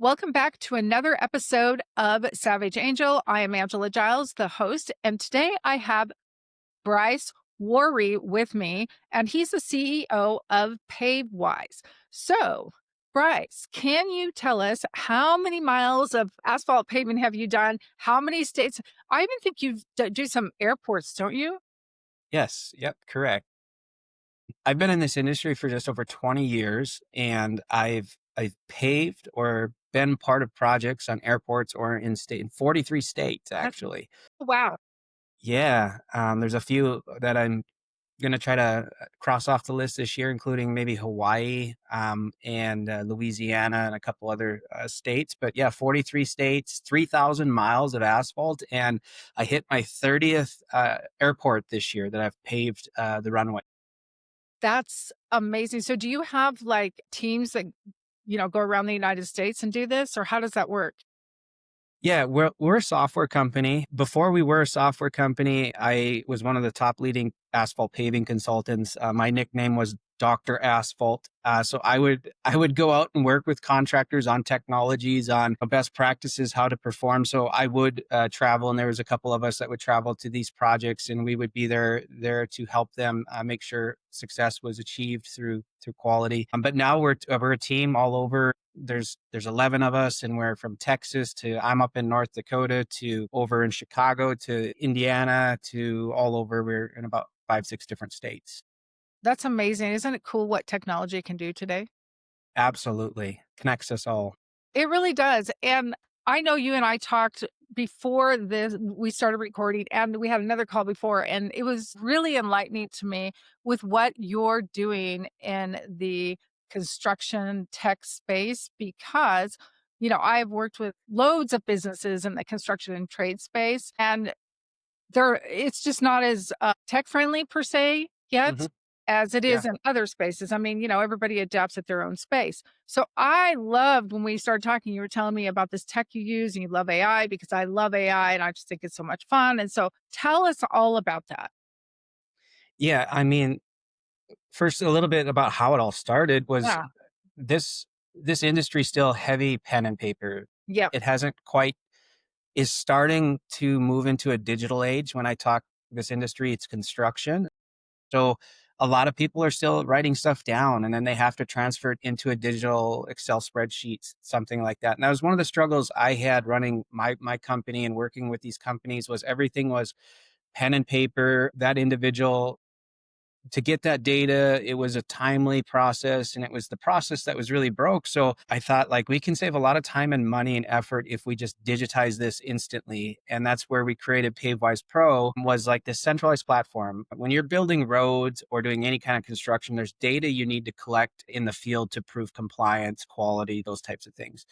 Welcome back to another episode of Savage Angel. I am Angela Giles, the host, and today I have Bryce Wuori with me, and he's the CEO of Pavewise. So, Bryce, can you tell us how many miles of asphalt paving have you done? How many states? I even think you do some airports, don't you? Yes, yep, correct. I've been in this industry for just over 20 years and I've paved or been part of projects on airports or in 43 states That's actually. wow. Yeah, there's a few that I'm gonna try to cross off the list this year, including maybe Hawaii, and Louisiana and a couple other states. But yeah, 43 states, 3,000 miles of asphalt, and I hit my 30th airport this year that I've paved the runway. That's amazing. So do you have like teams that, go around the United States and do this, or how does that work? Yeah, we're a software company. Before we were a software company, I was one of the top leading asphalt paving consultants. My nickname was Dr. Asphalt. So I would go out and work with contractors on technologies, on best practices, how to perform. So I would travel, and there was a couple of us that would travel to these projects, and we would be there to help them make sure success was achieved through quality. But now we're a team all over. There's 11 of us, and we're from Texas to I'm up in North Dakota to over in Chicago to Indiana to all over. We're in about 5 6 different states. That's amazing. Isn't it cool what technology can do today? Absolutely connects us all. It really does. And I know you and I talked before this, we started recording, and we had another call before, and it was really enlightening to me with what you're doing in the construction tech space because, I've worked with loads of businesses in the construction and trade space, and it's just not as, tech friendly per se yet Hmm. as it Yeah. is in other spaces. I mean, everybody adapts at their own space. So I loved when we started talking, you were telling me about this tech you use and you love AI because I love AI and I just think it's so much fun. And so tell us all about that. Yeah. I mean, first, a little bit about how it all started was Yeah. this industry still heavy pen and paper. Yep. It hasn't quite is starting to move into a digital age. When I talk this industry, it's construction. So a lot of people are still writing stuff down and then they have to transfer it into a digital Excel spreadsheet, something like that. And that was one of the struggles I had running my company and working with these companies was everything was pen and paper. That individual to get that data, it was a timely process and it was the process that was really broke. So I thought like we can save a lot of time and money and effort if we just digitize this instantly. And that's where we created Pavewise Pro was like this centralized platform. When you're building roads or doing any kind of construction, there's data you need to collect in the field to prove compliance, quality, those types of things.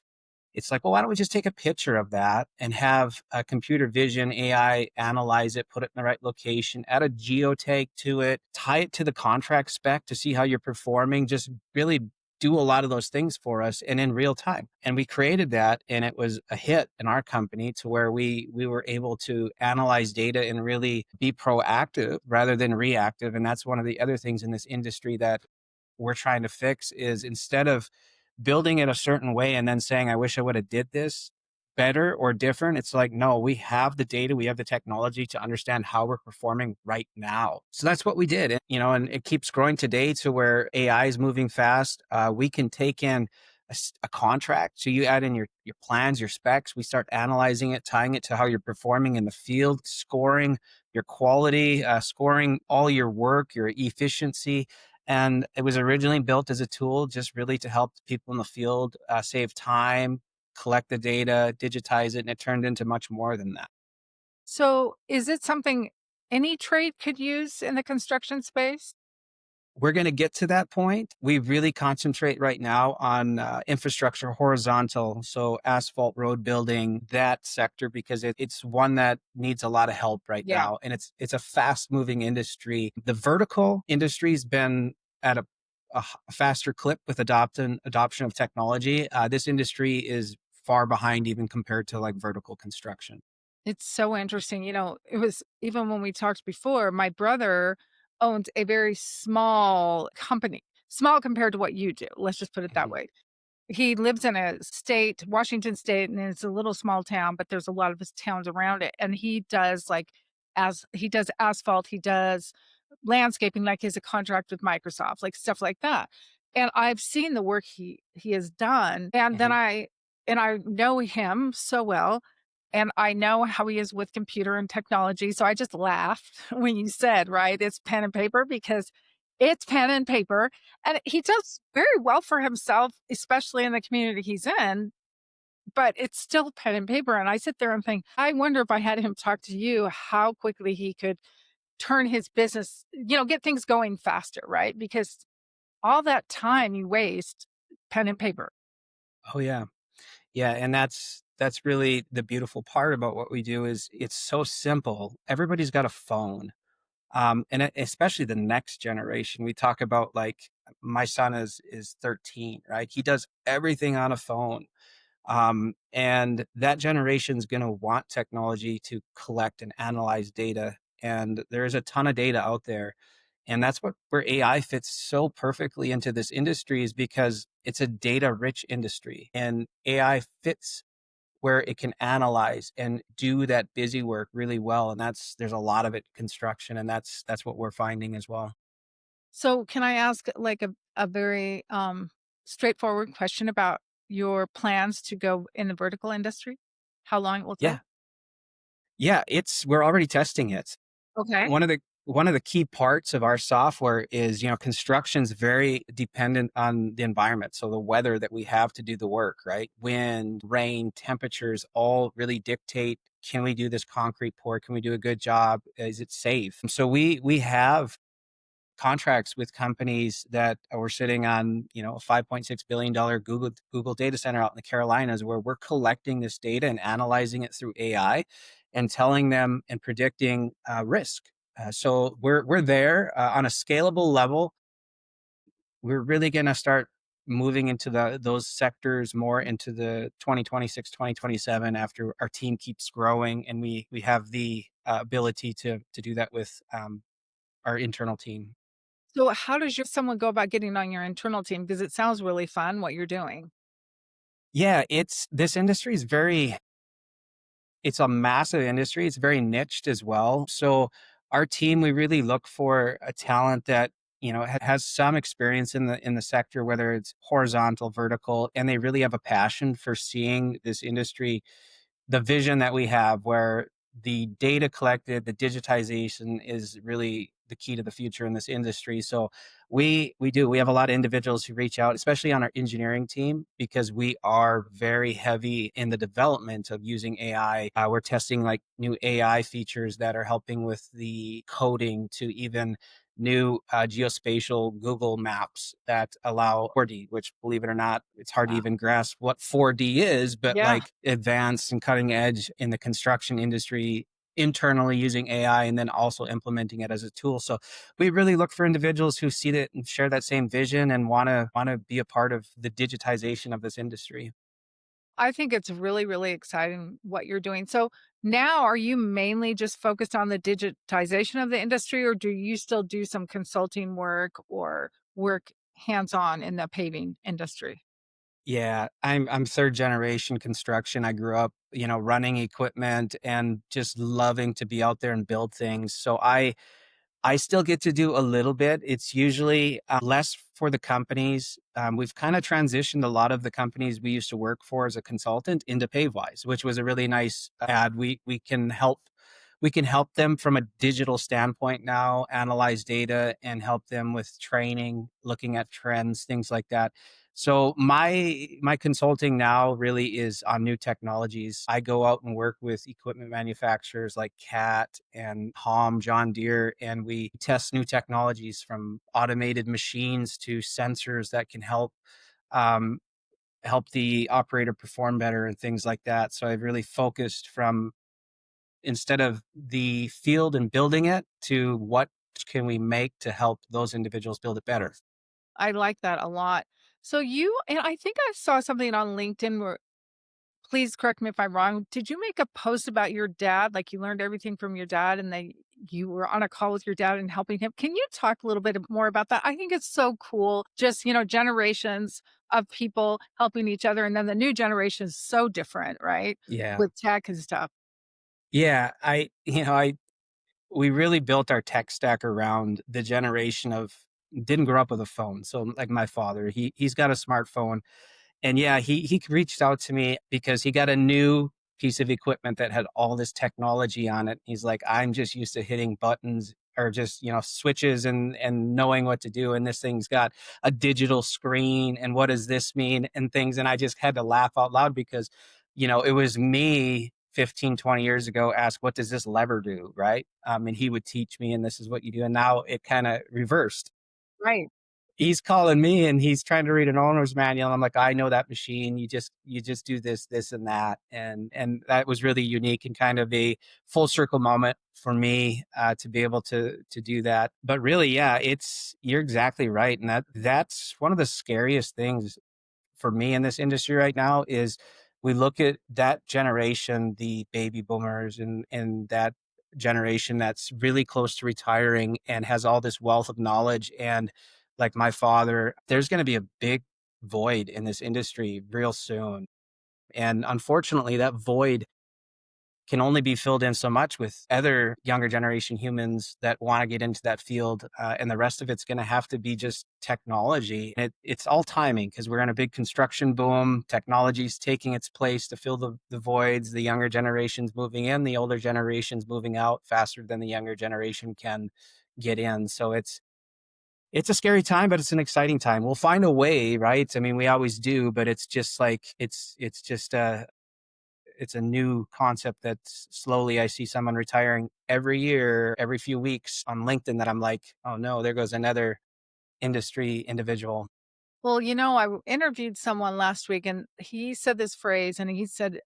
It's like, well, why don't we just take a picture of that and have a computer vision AI analyze it, put it in the right location, add a geotag to it, tie it to the contract spec to see how you're performing, just really do a lot of those things for us and in real time. And we created that and it was a hit in our company to where we were able to analyze data and really be proactive rather than reactive. And that's one of the other things in this industry that we're trying to fix is instead of building it a certain way and then saying, I wish I would have did this better or different. It's like, no, we have the data, we have the technology to understand how we're performing right now. So that's what we did. And it keeps growing today to where AI is moving fast. We can take in a contract. So you add in your plans, your specs. We start analyzing it, tying it to how you're performing in the field, scoring your quality, scoring all your work, your efficiency. And it was originally built as a tool just really to help people in the field save time, collect the data, digitize it, and it turned into much more than that. So is it something any trade could use in the construction space? We're going to get to that point. We really concentrate right now on infrastructure horizontal, so asphalt road building, that sector, because it's one that needs a lot of help right Yeah. now, and it's a fast moving industry. The vertical industry's been at a faster clip with adoption of technology. This industry is far behind even compared to like vertical construction. It's so interesting. It was even when we talked before, my brother owns a very small company, small compared to what you do. Let's just put it that Mhm. way. he lives in a state, Washington State, and it's a little small town, but there's a lot of his towns around it, and he does, like, as he does asphalt, he does landscaping, like, he has a contract with Microsoft, like, stuff like that, and I've seen the work he has done, and then Mhm. I know him so well, and I know how he is with computer and technology, so I just laughed when you said, right, it's pen and paper because it's pen and paper, and he does very well for himself, especially in the community he's in, but it's still pen and paper, and I sit there and think, I wonder if I had him talk to you, how quickly he could turn his business, get things going faster, right? Because all that time you waste, pen and paper. Oh, yeah. Yeah, and that's really the beautiful part about what we do is it's so simple. Everybody's got a phone. And especially the next generation. We talk about like my son is 13, right? He does everything on a phone. And that generation's going to want technology to collect and analyze data. And there's a ton of data out there. And that's what where AI fits so perfectly into this industry is because it's a data rich industry and AI fits where it can analyze and do that busy work really well. And there's a lot of it construction, and that's what we're finding as well. So, can I ask like a very straightforward question about your plans to go in the vertical industry? How long it will take? Yeah. Yeah, it's we're already testing it. Okay. One of the key parts of our software is, construction's very dependent on the environment. So the weather that we have to do the work, right? Wind, rain, temperatures all really dictate, can we do this concrete pour? Can we do a good job? Is it safe? So we have contracts with companies that we're sitting on, a $5.6 billion Google data center out in the Carolinas, where we're collecting this data and analyzing it through AI, and telling them and predicting risk. So we're there on a scalable level. We're really going to start moving into those sectors more into the 2026, 2027, after our team keeps growing and we have the ability to do that with our internal team. So, how does someone go about getting on your internal team? Because it sounds really fun what you're doing. Yeah, it's this industry is very it's a massive industry. It's very niched as well. So our team, we really look for a talent that, has some experience in the sector, whether it's horizontal, vertical, and they really have a passion for seeing this industry, the vision that we have where the data collected, the digitization is really the key to the future in this industry. So we have a lot of individuals who reach out, especially on our engineering team, because we are very heavy in the development of using AI. We're testing like new AI features that are helping with the coding to even new geospatial Google Maps that allow 4D, which, believe it or not, it's hard to Wow. even grasp what 4D is, but Yeah. like advanced and cutting edge in the construction industry internally using AI and then also implementing it as a tool. So we really look for individuals who see that and share that same vision and want to be a part of the digitization of this industry. I think it's really, really exciting what you're doing. So now are you mainly just focused on the digitization of the industry, or do you still do some consulting work or work hands-on in the paving industry? Yeah, I'm third generation construction. I grew up, running equipment and just loving to be out there and build things. So I still get to do a little bit. It's usually less for the companies. We've kind of transitioned a lot of the companies we used to work for as a consultant into Pavewise, which was a really nice ad. We can help them from a digital standpoint now, analyze data and help them with training, looking at trends, things like that. So my consulting now really is on new technologies. I go out and work with equipment manufacturers like Cat and Hom, John Deere, and we test new technologies from automated machines to sensors that can um, help the operator perform better and things like that. So I've really focused from instead of the field and building it to what can we make to help those individuals build it better. I like that a lot. So you and I think I saw something on LinkedIn where, please correct me if I'm wrong. Did you make a post about your dad? Like you learned everything from your dad and you were on a call with your dad and helping him. Can you talk a little bit more about that? I think it's so cool. Just, generations of people helping each other. And then the new generation is so different, right? Yeah. With tech and stuff. Yeah. I we really built our tech stack around the generation of didn't grow up with a phone. So like my father, he's got a smartphone. And yeah, he reached out to me because he got a new piece of equipment that had all this technology on it. He's like, I'm just used to hitting buttons or just, switches and knowing what to do. And this thing's got a digital screen. And what does this mean? And things. And I just had to laugh out loud because, it was me 15, 20 years ago, ask, what does this lever do? Right. And he would teach me, and this is what you do. And now it kind of reversed. Right. He's calling me and he's trying to read an owner's manual. I'm like, I know that machine. You just do this, this, and that. And that was really unique and kind of a full circle moment for me to be able to do that. But really, yeah, you're exactly right. And that's one of the scariest things for me in this industry right now is we look at that generation, the baby boomers and that generation that's really close to retiring and has all this wealth of knowledge. And like my father, there's going to be a big void in this industry real soon. And unfortunately, that void can only be filled in so much with other younger generation humans that want to get into that field. And the rest of it's going to have to be just technology. It's all timing because we're in a big construction boom. Technology's taking its place to fill the voids. The younger generation's moving in, the older generation's moving out faster than the younger generation can get in. So it's a scary time, but it's an exciting time. We'll find a way, right? I mean, we always do, but it's just like it's just it's a new concept that slowly I see someone retiring every year, every few weeks on LinkedIn that I'm like, oh no, there goes another industry individual. Well, interviewed someone last week and he said this phrase and he said,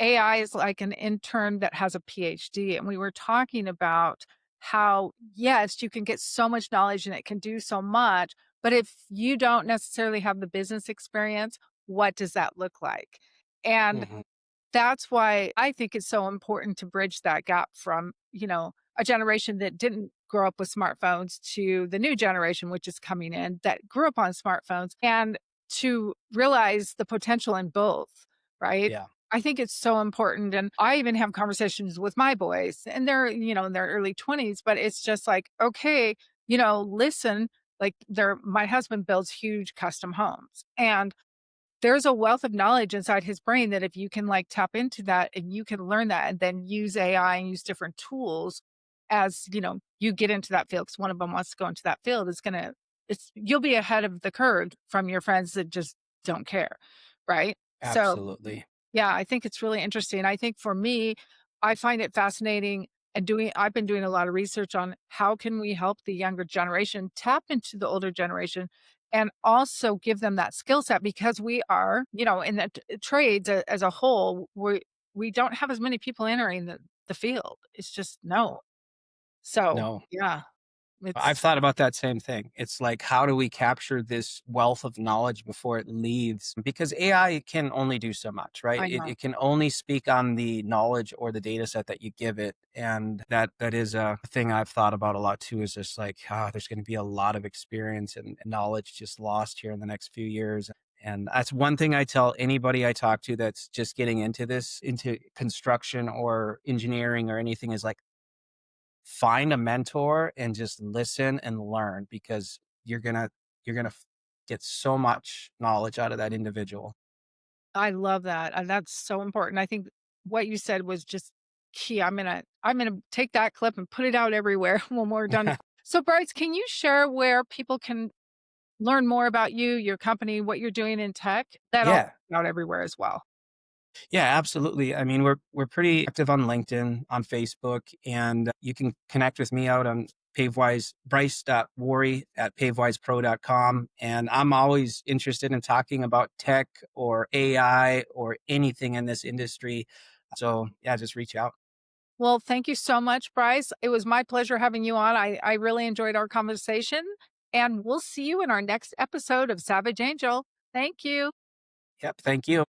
AI is like an intern that has a PhD. And we were talking about how, yes, you can get so much knowledge and it can do so much. But if you don't necessarily have the business experience, what does that look like? And Mhm. that's why I think it's so important to bridge that gap from, a generation that didn't grow up with smartphones to the new generation, which is coming in that grew up on smartphones and to realize the potential in both, right? Yeah, I think it's so important. And I even have conversations with my boys and they're, in their early 20s, but it's just like, okay, listen, like my husband builds huge custom homes and there's a wealth of knowledge inside his brain that if you can like tap into that and you can learn that and then use AI and use different tools as, you get into that field, because one of them wants to go into that field, you'll be ahead of the curve from your friends that just don't care. Right. So absolutely. yeah, I think it's really interesting. I think for me, I find it fascinating and I've been doing a lot of research on how can we help the younger generation tap into the older generation and also give them that skill set because we are, in the trades as a whole, we don't have as many people entering the field. It's just no. So No, yeah, I've it's thought about that same thing. It's like, how do we capture this wealth of knowledge before it leaves? Because AI can only do so much, right? I It, know. it can only speak on the knowledge or the data set that you give it. And that is a thing I've thought about a lot too, is just like, there's going to be a lot of experience and knowledge just lost here in the next few years. And that's one thing I tell anybody I talk to that's just getting into this, into construction or engineering or anything, is like, find a mentor and just listen and learn because you're gonna get so much knowledge out of that individual. I love that, and that's so important. I think what you said was just key. I'm gonna take that clip and put it out everywhere when we're done. So, Bryce, can you share where people can learn more about you, your company, what you're doing in tech? That all Yeah. out everywhere as well. Yeah, absolutely. I mean, we're pretty active on LinkedIn, on Facebook, and you can connect with me out on Pavewise, Bryce.Wuori at pavewisepro.com. And I'm always interested in talking about tech or AI or anything in this industry. So yeah, just reach out. Well, thank you so much, Bryce. It was my pleasure having you on. I really enjoyed our conversation, and we'll see you in our next episode of Savage Angel. Thank you. Yep. Thank you.